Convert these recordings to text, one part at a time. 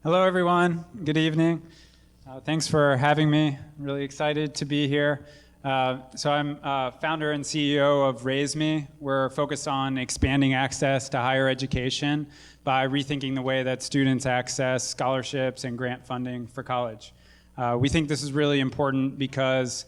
Hello, everyone. Good evening. Thanks for having me. I'm really excited to be here. So I'm founder and CEO of RaiseMe. We're focused on expanding access to higher education by rethinking the way that students access scholarships and grant funding for college. We think this is really important because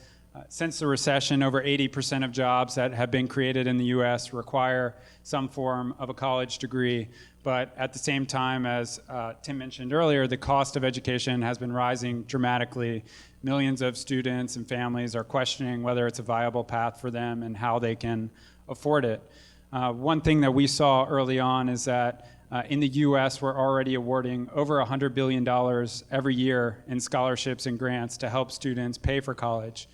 since the recession, over 80% of jobs that have been created in the US require some form of a college degree. But at the same time, as Tim mentioned earlier, the cost of education has been rising dramatically. Millions of students and families are questioning whether it's a viable path for them and how they can afford it. One thing that we saw early on is that in the US, we're already awarding over $100 billion every year in scholarships and grants to help students pay for college.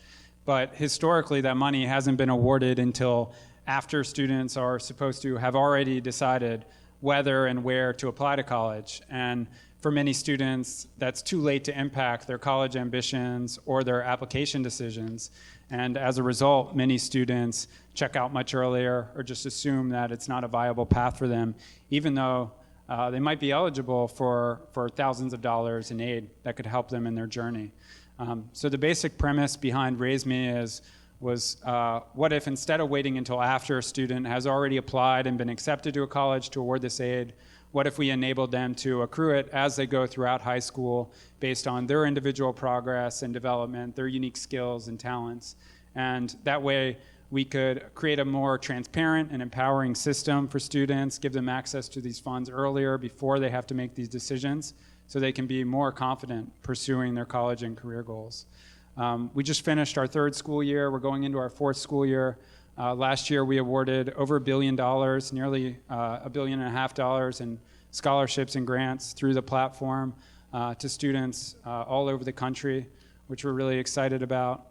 But historically, that money hasn't been awarded until after students are supposed to have already decided whether and where to apply to college. And for many students, that's too late to impact their college ambitions or their application decisions. And as a result, many students check out much earlier or just assume that it's not a viable path for them, even though they might be eligible for thousands of dollars in aid that could help them in their journey. So the basic premise behind RaiseMe was what if instead of waiting until after a student has already applied and been accepted to a college to award this aid, what if we enabled them to accrue it as they go throughout high school based on their individual progress and development, their unique skills and talents. And that way we could create a more transparent and empowering system for students, give them access to these funds earlier before they have to make these decisions so they can be more confident pursuing their college and career goals. We just finished our third school year. We're going into our fourth school year. Last year, we awarded over $1 billion, nearly $1.5 billion in scholarships and grants through the platform to students all over the country, which we're really excited about.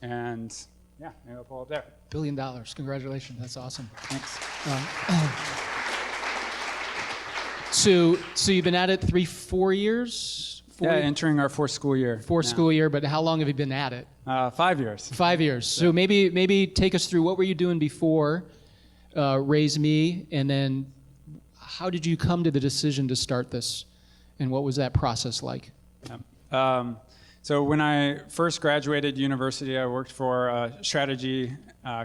And yeah, maybe I'll pull up there. $1 billion. Congratulations. That's awesome. Thanks. So you've been at it 4 years? Yeah, entering our fourth school year. Fourth school year, but how long have you been at it? 5 years. 5 years. So maybe take us through what were you doing before RaiseMe, and then how did you come to the decision to start this, and what was that process like? So when I first graduated university, I worked for a strategy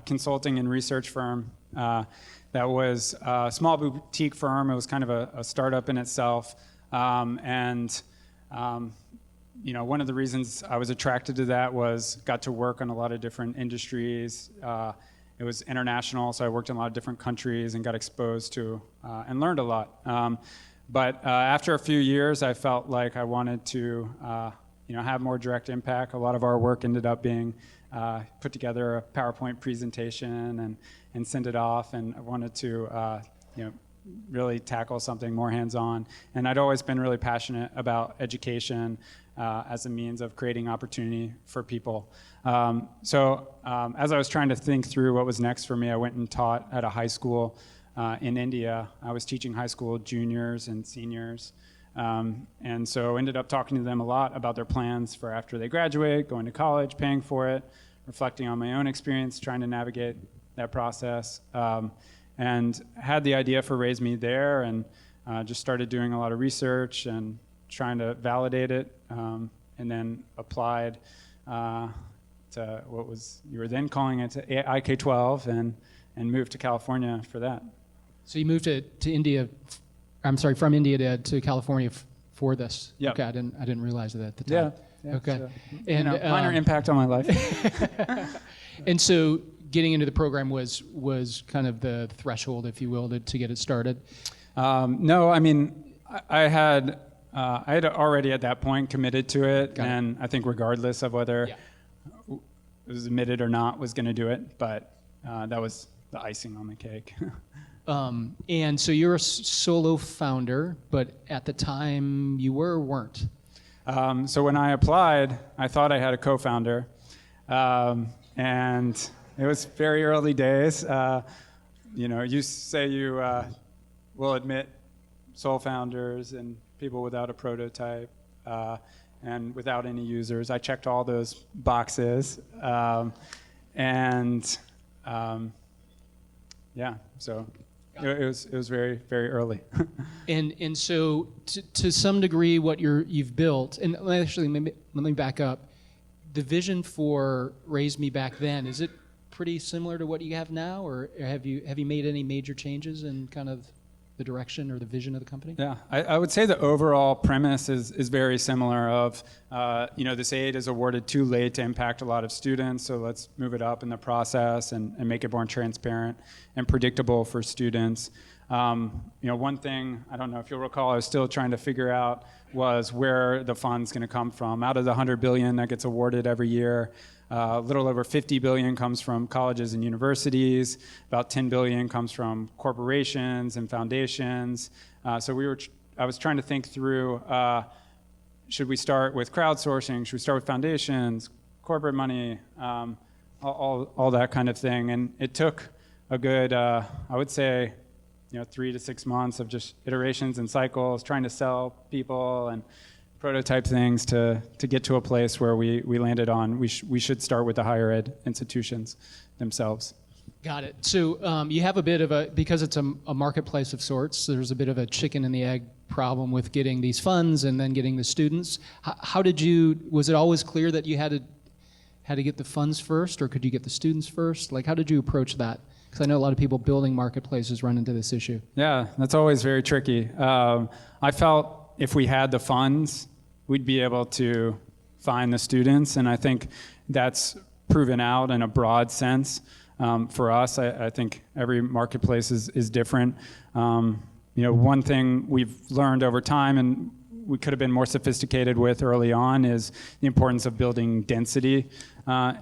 consulting and research firm that was a small boutique firm. It was kind of a startup in itself, you know, one of the reasons I was attracted to that was got to work on a lot of different industries. It was international, so I worked in a lot of different countries and got exposed to and learned a lot. But after a few years, I felt like I wanted to, you know, have more direct impact. A lot of our work ended up being put together a PowerPoint presentation and send it off, and I wanted to, you know, really tackle something more hands-on. And I'd always been really passionate about education as a means of creating opportunity for people. So as I was trying to think through what was next for me, I went and taught at a high school in India. I was teaching high school juniors and seniors. And so ended up talking to them a lot about their plans for after they graduate, going to college, paying for it, reflecting on my own experience, trying to navigate that process. And had the idea for RaiseMe there, and just started doing a lot of research and trying to validate it, and then applied to what was, you were then calling it to K12, and moved to California for that. So you moved to India, I'm sorry, from India to California for this? Yep. Okay, I didn't realize that at the time. Yeah. Okay. So, and you know, minor impact on my life. And so getting into the program was kind of the threshold, if you will, to get it started? No, I mean, I had already at that point committed to it, and I think regardless of whether it was admitted or not, was going to do it, but that was the icing on the cake. And so you're a solo founder, but at the time you were or weren't? So when I applied, I thought I had a co-founder, and it was very early days. You know, you say you will admit sole founders and people without a prototype and without any users. I checked all those boxes, yeah, so. It was very, very early. And so to some degree, what you've built, and actually let me back up. The vision for RaiseMe back then, is it pretty similar to what you have now, or have you made any major changes in kind of the direction or the vision of the company? Yeah, I would say the overall premise is very similar of, this aid is awarded too late to impact a lot of students, so let's move it up in the process and make it more transparent and predictable for students. One thing, I don't know if you'll recall, I was still trying to figure out was where the fund's going to come from. Out of the $100 billion that gets awarded every year, a little over $50 billion comes from colleges and universities. About $10 billion comes from corporations and foundations. So I was trying to think through, should we start with crowdsourcing? Should we start with foundations, corporate money, all that kind of thing? And it took a good, I would say, 3 to 6 months of just iterations and cycles, trying to sell people and prototype things to get to a place where we landed on we should start with the higher ed institutions themselves. Got it. So you have a bit of because it's a marketplace of sorts, there's a bit of a chicken and the egg problem with getting these funds and then getting the students. Was it always clear that you had to get the funds first, or could you get the students first? Like, how did you approach that? Because I know a lot of people building marketplaces run into this issue. Yeah, that's always very tricky. I felt if we had the funds, we'd be able to find the students, and I think that's proven out in a broad sense. For us, I think every marketplace is different. One thing we've learned over time, and we could have been more sophisticated with early on, is the importance of building density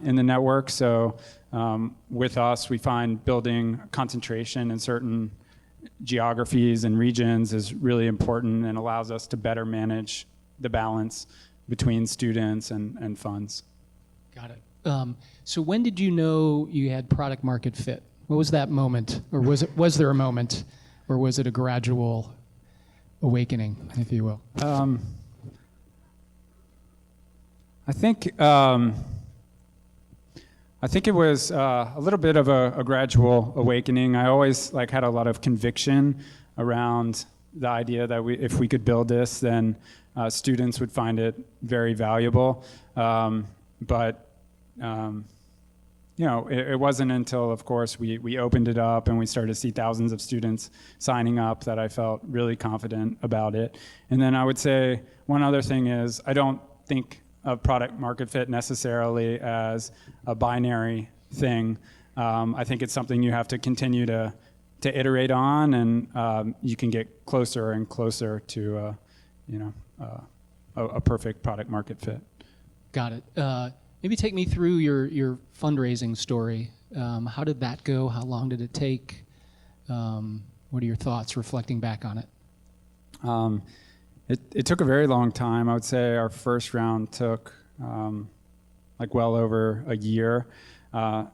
in the network. So with us, we find building concentration in certain geographies and regions is really important and allows us to better manage the balance between students and funds. Got it. So when did you know you had product market fit? What was that moment? Or was there a moment? Or was it a gradual awakening, if you will? I think it was a little bit of a gradual awakening. I always had a lot of conviction around the idea that if we could build this, then students would find it very valuable. But it wasn't until, of course, we opened it up and we started to see thousands of students signing up that I felt really confident about it. And then I would say one other thing is I don't think of product market fit necessarily as a binary thing. I think it's something you have to continue to iterate on, and you can get closer and closer to a perfect product market fit. Got it. Maybe take me through your fundraising story. How did that go? How long did it take? What are your thoughts reflecting back on it? It took a very long time. I would say our first round took well over a year. A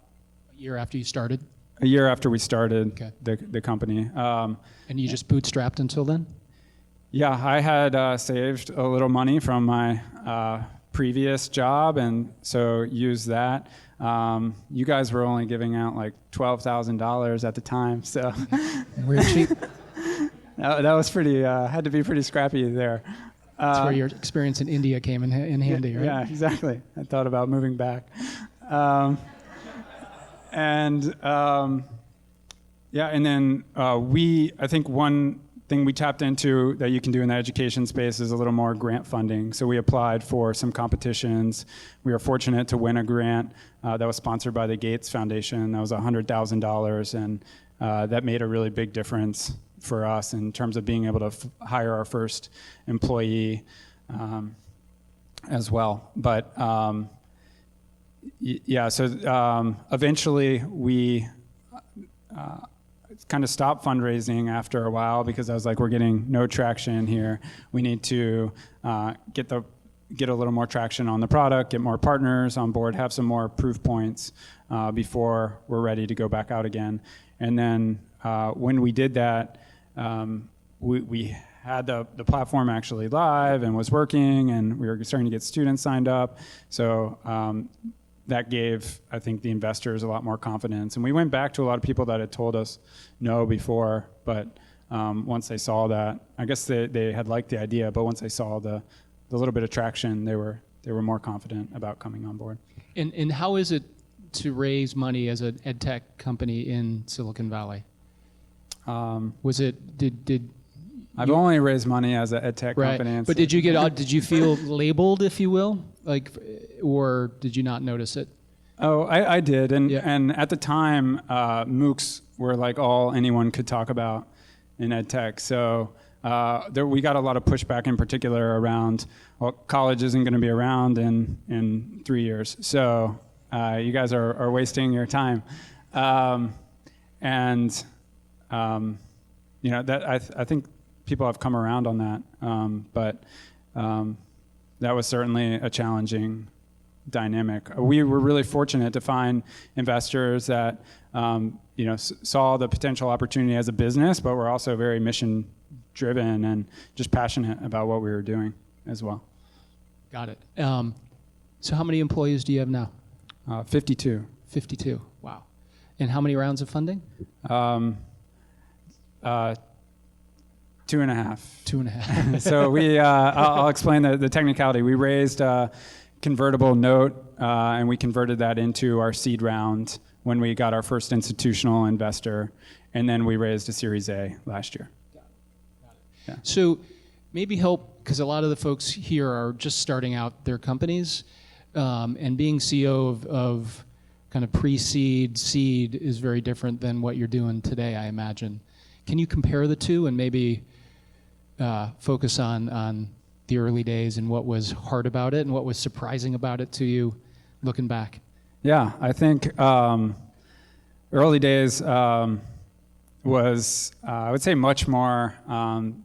year after you started? A year after we started the company. And you just bootstrapped until then? Yeah, I had saved a little money from my previous job, and so used that. You guys were only giving out $12,000 at the time, so we're cheap. That was pretty. Had to be pretty scrappy there. That's where your experience in India came in handy, right? Yeah, exactly. I thought about moving back, and then I think one thing we tapped into that you can do in the education space is a little more grant funding. So we applied for some competitions. We were fortunate to win a grant that was sponsored by the Gates Foundation. That was $100,000, and that made a really big difference for us in terms of being able to hire our first employee as well. But so eventually we kind of stopped fundraising after a while because I was like, we're getting no traction here. We need to get a little more traction on the product, get more partners on board, have some more proof points before we're ready to go back out again. And then when we did that, we had the platform actually live and was working, and we were starting to get students signed up. So that gave, I think, the investors a lot more confidence. And we went back to a lot of people that had told us no before, but once they saw that, I guess they had liked the idea, but once they saw the little bit of traction, they were more confident about coming on board. And how is it to raise money as an ed tech company in Silicon Valley? I've only raised money as an ed tech company. But did you feel labeled, if you will, or did you not notice it? Oh, I did, and at the time, MOOCs were like all anyone could talk about in ed tech. So we got a lot of pushback, in particular around, well, college isn't going to be around in 3 years, so you guys are wasting your time, and I think people have come around on that, but that was certainly a challenging dynamic. We were really fortunate to find investors that saw the potential opportunity as a business, but were also very mission driven and just passionate about what we were doing as well. Got it. So how many employees do you have now? 52. 52. Wow. And how many rounds of funding? 2.5. 2.5. So I'll explain the technicality. We raised a convertible note, and we converted that into our seed round when we got our first institutional investor, and then we raised a Series A last year. Got it. Yeah. So maybe help, because a lot of the folks here are just starting out their companies, and being CEO of kind of pre-seed, seed is very different than what you're doing today, I imagine. Can you compare the two and maybe focus on the early days and what was hard about it and what was surprising about it to you looking back? Yeah, I think early days was, I would say, much more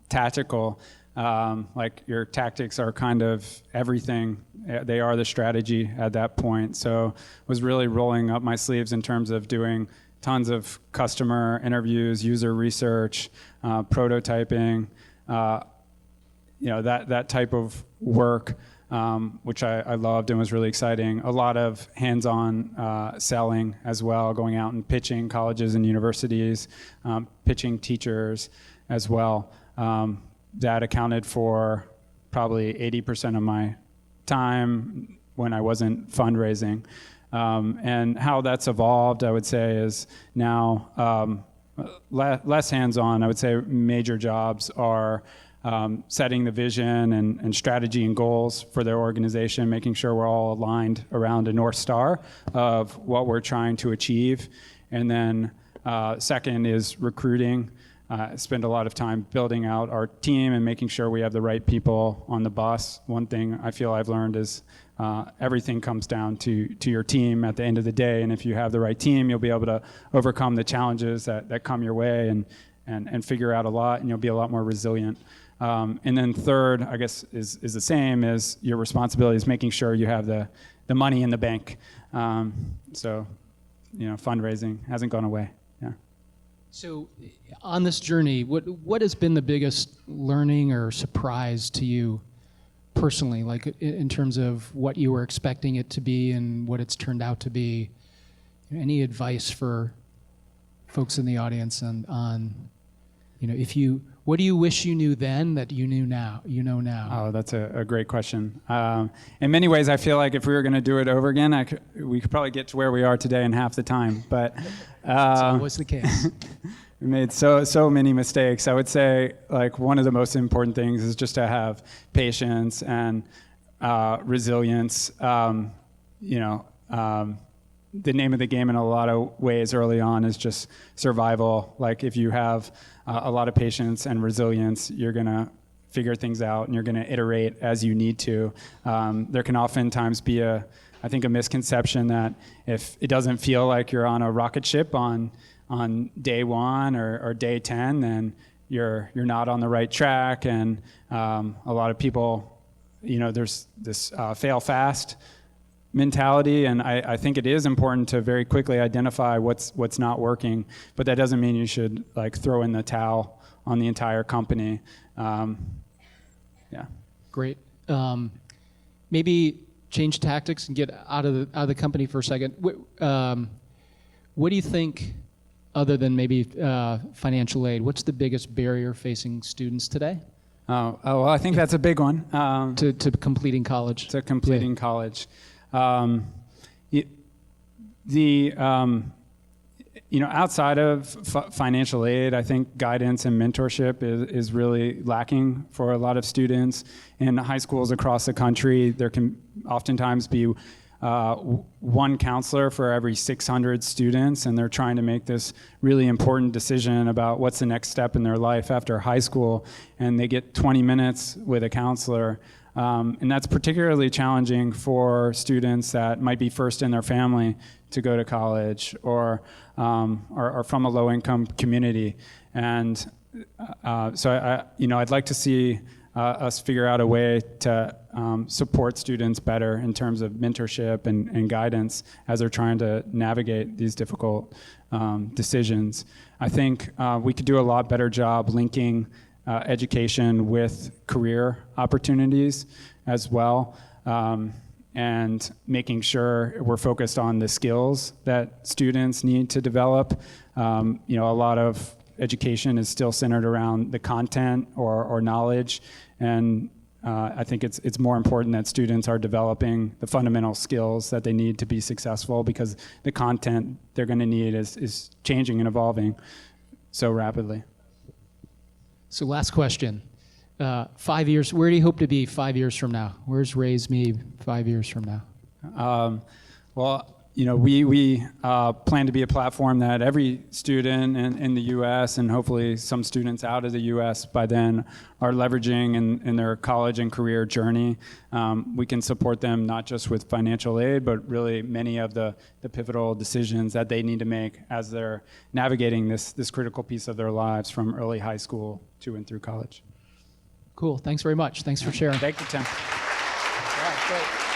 tactical. Like your tactics are kind of everything. They are the strategy at that point. So was really rolling up my sleeves in terms of doing tons of customer interviews, user research, prototyping, that type of work, which I loved and was really exciting. A lot of hands-on selling as well, going out and pitching colleges and universities, pitching teachers as well. That accounted for probably 80% of my time when I wasn't fundraising. And how that's evolved, I would say, is now less hands-on. I would say major jobs are setting the vision and strategy and goals for their organization, making sure we're all aligned around a North Star of what we're trying to achieve. And then second is recruiting. Spend a lot of time building out our team and making sure we have the right people on the bus. One thing I feel I've learned is everything comes down to your team at the end of the day. And if you have the right team, you'll be able to overcome the challenges that come your way and figure out a lot, and you'll be a lot more resilient. And then third, I guess, is the same as your responsibility is making sure you have the money in the bank. So, fundraising hasn't gone away. Yeah. So on this journey, what has been the biggest learning or surprise to you personally, like in terms of what you were expecting it to be and what it's turned out to be? Any advice for folks in the audience on what do you wish you knew then that you know now? Oh, that's a great question. In many ways, I feel like if we were going to do it over again, we could probably get to where we are today in half the time. But that's always the case. We made so many mistakes. I would say like one of the most important things is just to have patience and resilience. The name of the game in a lot of ways early on is just survival. Like if you have a lot of patience and resilience, you're going to figure things out and you're going to iterate as you need to. There can oftentimes be I think a misconception that if it doesn't feel like you're on a rocket ship on day 1 or day 10, then you're not on the right track. And a lot of people, there's this fail fast mentality, and I think it is important to very quickly identify what's not working, but that doesn't mean you should like throw in the towel on the entire company. Yeah. Great. Maybe change tactics and get out of the company for a second. What do you think, other than maybe financial aid, what's the biggest barrier facing students today Well, I think that's a big one. to completing college? To completing college. Outside of financial aid, I think guidance and mentorship is really lacking for a lot of students. In high schools across the country, there can oftentimes be one counselor for every 600 students, and they're trying to make this really important decision about what's the next step in their life after high school, and they get 20 minutes with a counselor. And that's particularly challenging for students that might be first in their family to go to college or are from a low-income community. And so I'd like to see us figure out a way to support students better in terms of mentorship and guidance as they're trying to navigate these difficult decisions. I think we could do a lot better job linking education with career opportunities as well, and making sure we're focused on the skills that students need to develop. A lot of education is still centered around the content or knowledge, and I think it's more important that students are developing the fundamental skills that they need to be successful, because the content they're going to need is changing and evolving so rapidly. So last question. 5 years, where do you hope to be 5 years from now? Where's RaiseMe 5 years from now? We plan to be a platform that every student in the U.S. and hopefully some students out of the U.S. by then are leveraging in their college and career journey. We can support them not just with financial aid, but really many of the pivotal decisions that they need to make as they're navigating this critical piece of their lives from early high school to and through college. Cool. Thanks very much. Thanks for sharing. Thank you, Tim. Yeah, great.